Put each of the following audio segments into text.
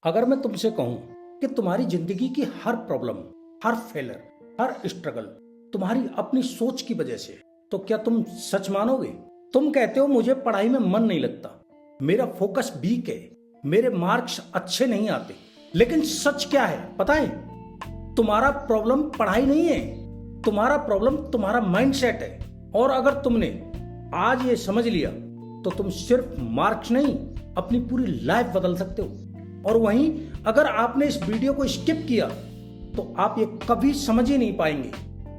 अगर मैं तुमसे कहूं कि तुम्हारी जिंदगी की हर प्रॉब्लम, हर फेलर, हर स्ट्रगल तुम्हारी अपनी सोच की वजह से, तो क्या तुम सच मानोगे? तुम कहते हो मुझे पढ़ाई में मन नहीं लगता, मेरा फोकस वीक है, मेरे मार्क्स अच्छे नहीं आते। लेकिन सच क्या है पता है? तुम्हारा प्रॉब्लम पढ़ाई नहीं है, तुम्हारा प्रॉब्लम तुम्हारा माइंडसेट है। और अगर तुमने आज ये समझ लिया तो तुम सिर्फ मार्क्स नहीं, अपनी पूरी लाइफ बदल सकते हो। और वहीं अगर आपने इस वीडियो को स्किप किया तो आप ये कभी समझ ही नहीं पाएंगे।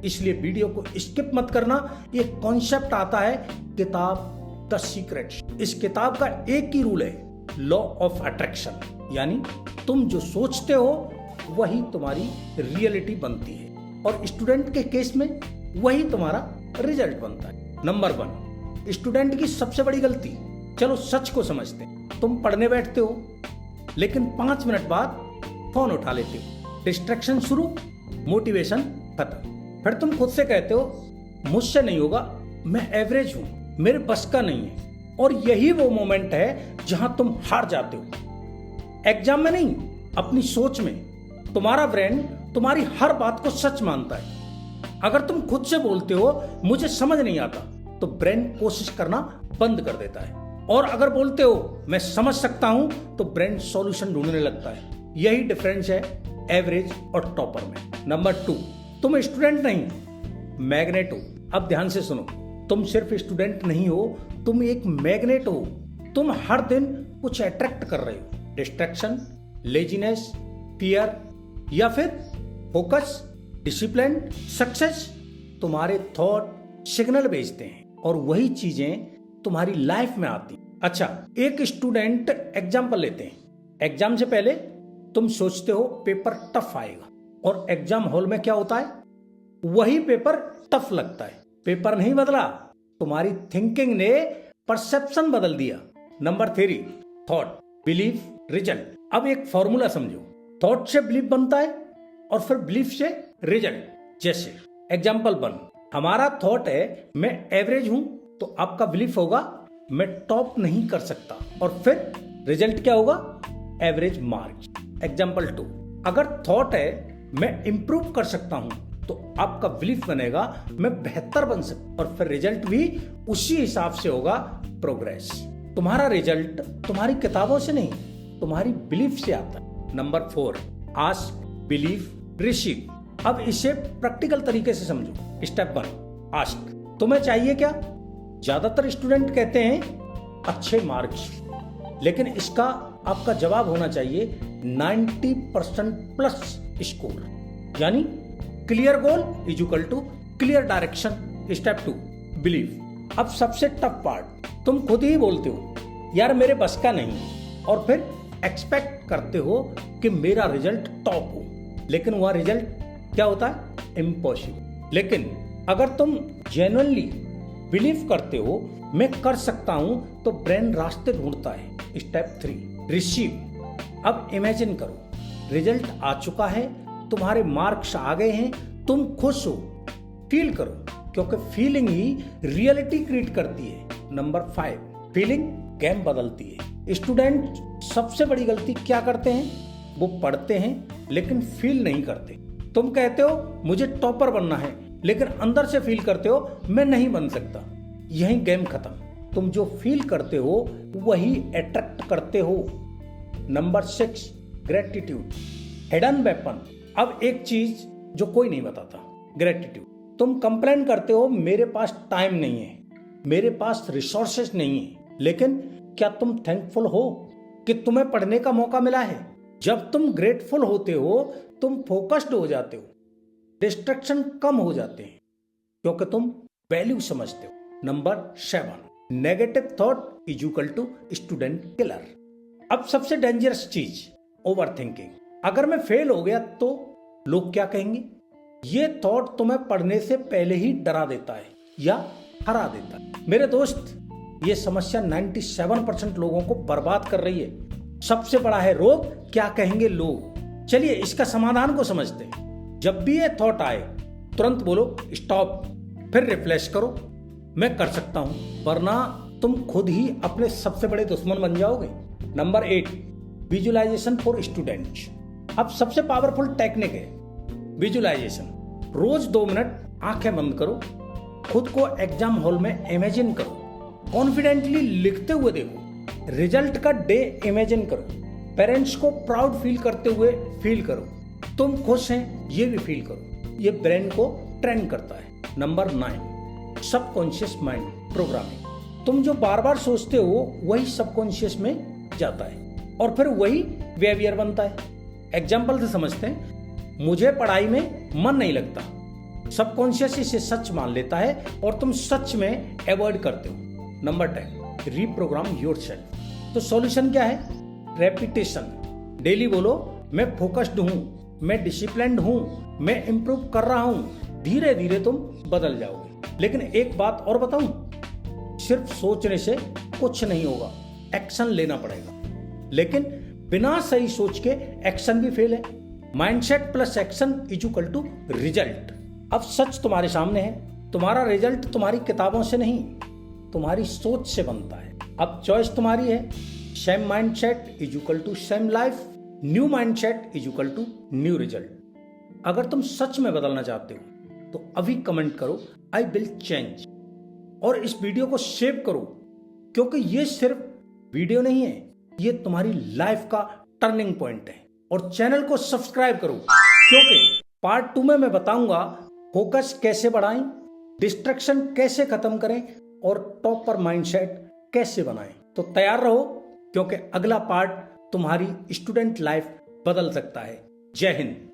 इसलिए वीडियो को स्किप मत करना। ये कॉन्सेप्ट आता है किताब द सीक्रेट्स। इस किताब का एक ही रूल है, लॉ ऑफ अट्रैक्शन, यानी तुम जो सोचते हो वही तुम्हारी रियलिटी बनती है। और स्टूडेंट के केस में वही तुम्हारा रिजल्ट बनता है। नंबर 1, स्टूडेंट की सबसे बड़ी गलती। चलो सच को समझते हैं। तुम पढ़ने बैठते हो लेकिन 5 मिनट बाद फोन उठा लेते हो, डिस्ट्रैक्शन शुरू, मोटिवेशन खत्म। फिर तुम खुद से कहते हो मुझसे नहीं होगा, मैं एवरेज हूं, मेरे बस का नहीं है। और यही वो मोमेंट है जहां तुम हार जाते हो। एग्जाम में नहीं, अपनी सोच में। तुम्हारा ब्रेन तुम्हारी हर बात को सच मानता है। अगर तुम खुद से बोलते हो मुझे समझ नहीं आता, तो ब्रेन कोशिश करना बंद कर देता है। और अगर बोलते हो मैं समझ सकता हूं, तो ब्रेन सॉल्यूशन ढूंढने लगता है। यही डिफरेंस है एवरेज और टॉपर में। नंबर 2, तुम स्टूडेंट नहीं, मैग्नेट हो। अब ध्यान से सुनो, तुम सिर्फ स्टूडेंट नहीं हो, तुम एक मैग्नेट हो। तुम हर दिन कुछ अट्रैक्ट कर रहे हो, डिस्ट्रैक्शन, लेजीनेस, फियर, या फिर फोकस, डिसिप्लिन, सक्सेस। तुम्हारे थॉट सिग्नल भेजते हैं और वही चीजें तुम्हारी लाइफ में आती। अच्छा, एक स्टूडेंट एग्जाम्पल लेते हैं। एग्जाम से पहले तुम सोचते हो पेपर टफ आएगा, और एग्जाम हॉल में क्या होता है? वही पेपर टफ लगता है। पेपर नहीं बदला, तुम्हारी थिंकिंग ने परसेप्शन बदल दिया। Number 3, thought, belief, result. अब एक फॉर्मूला समझो, थॉट से बिलीफ बनता है और फिर बिलीफ से रिजल्ट। जैसे एग्जाम्पल 1, हमारा थॉट है मैं एवरेज हूं, तो आपका बिलीफ होगा मैं टॉप नहीं कर सकता, और फिर रिजल्ट क्या होगा? Average marks. एग्जाम्पल 2, अगर थॉट है मैं इंप्रूव कर सकता हूं, तो आपका बिलीफ बनेगा मैं बेहतर बन सकता, और फिर रिजल्ट भी उसी हिसाब से होगा, प्रोग्रेस। तुम्हारा रिजल्ट तुम्हारी किताबों से नहीं, तुम्हारी बिलीफ से आता है। Number 4, ask, believe, receive. अब इसे प्रैक्टिकल तरीके से समझो। स्टेप 1, आस्क, तुम्हें चाहिए क्या? ज्यादातर स्टूडेंट कहते हैं अच्छे मार्क्स, लेकिन इसका आपका जवाब होना चाहिए 90% प्लस स्कोर, यानी clear goal is equal to clear direction. Step 2, believe. अब सबसे टफ पार्ट, तुम खुद ही बोलते हो यार मेरे बस का नहीं, और फिर एक्सपेक्ट करते हो कि मेरा रिजल्ट टॉप हो, लेकिन वह रिजल्ट क्या होता है? इम्पॉसिबल। लेकिन अगर तुम जेन्युइनली बिलीव करते हो मैं कर सकता हूं, तो ब्रेन रास्ते ढूंढता है। Step 3, receive. अब इमेजिन करो रिजल्ट आ चुका है, तुम्हारे मार्क्स आ गए हैं, तुम खुश हो। फील करो, क्योंकि फीलिंग ही रियलिटी क्रिएट करती है। नंबर 5, फीलिंग गेम बदलती है। स्टूडेंट सबसे बड़ी गलती क्या करते हैं? वो पढ़ते हैं लेकिन फील नहीं करते। तुम कहते हो मुझे टॉपर बनना है, लेकिन अंदर से फील करते हो मैं नहीं बन सकता। यही गेम खत्म। तुम जो फील करते हो वही अट्रैक्ट करते हो। Number 6, gratitude, hidden weapon. अब एक चीज जो कोई नहीं बताता, ग्रेटिट्यूड। तुम कंप्लेन करते हो मेरे पास टाइम नहीं है, मेरे पास रिसोर्सेस नहीं है, लेकिन क्या तुम थैंकफुल हो कि तुम्हें पढ़ने का मौका मिला है? जब तुम ग्रेटफुल होते हो तुम फोकस्ड हो जाते हो, डिस्ट्रैक्शन कम हो जाते हैं, क्योंकि तुम वैल्यू समझते हो। Number 7, negative thought is equal to student killer. अब सबसे डेंजरस चीज, ओवर थिंकिंग। अगर मैं फेल हो गया तो लोग क्या कहेंगे? ये थॉट तुम्हें पढ़ने से पहले ही डरा देता है या हरा देता है। मेरे दोस्त, ये समस्या 97% लोगों को बर्बाद कर रही है। सबसे बड़ा है रोग, क्या कहेंगे लोग। चलिए इसका समाधान को समझते हैं। जब भी ये थॉट आए तुरंत बोलो स्टॉप, फिर रिफ्लेश करो मैं कर सकता हूं, वरना तुम खुद ही अपने सबसे बड़े दुश्मन बन जाओगे। Number 8, visualisation for students. अब सबसे पावरफुल टेक्निक है विजुअलाइजेशन। रोज 2 मिनट आंखें बंद करो, खुद को एग्जाम हॉल में इमेजिन करो, कॉन्फिडेंटली लिखते हुए देखो, रिजल्ट का डे इमेजिन करो, पेरेंट्स को प्राउड फील करते हुए फील करो, तुम खुश हैं ये भी फील करो। ये ब्रेन को ट्रेन करता है। Number 9, subconscious mind programming. तुम जो बार बार सोचते हो वही सबकॉन्शियस में जाता है और फिर वही बिहेवियर बनता है। एग्जाम्पल से समझते हैं, मुझे पढ़ाई में मन नहीं लगता, सबकॉन्शियस इसे सच मान लेता है और तुम सच में अवॉइड करते हो। Number 10, reprogram yourself. तो सॉल्यूशन क्या है? रेपिटेशन। डेली बोलो, मैं फोकस्ड हूं, मैं डिसिप्लिन्ड हूं, मैं इंप्रूव कर रहा हूं। धीरे धीरे तुम बदल जाओगे। लेकिन एक बात और बताऊं, सिर्फ सोचने से कुछ नहीं होगा, एक्शन लेना पड़ेगा। लेकिन बिना सही सोच के एक्शन भी फेल है। Mindset plus action is equal to result. अब सच तुम्हारे सामने है, तुम्हारा रिजल्ट तुम्हारी किताबों से नहीं, तुम्हारी सोच से बनता है। अब चॉइस तुम्हारी है। Same mindset is equal to same life, new mindset is equal to new result. अगर तुम सच में बदलना चाहते हो तो अभी कमेंट करो आई विल चेंज और इस वीडियो को सेव करो, क्योंकि ये सिर्फ वीडियो नहीं है, ये तुम्हारी लाइफ का टर्निंग पॉइंट है। और चैनल को सब्सक्राइब करो, क्योंकि पार्ट 2 में मैं बताऊंगा फोकस कैसे बढ़ाएं, डिस्ट्रैक्शन कैसे खत्म करें और टॉपर माइंडसेट कैसे बनाएं। तो तैयार रहो, क्योंकि अगला पार्ट तुम्हारी स्टूडेंट लाइफ बदल सकता है। जय हिंद।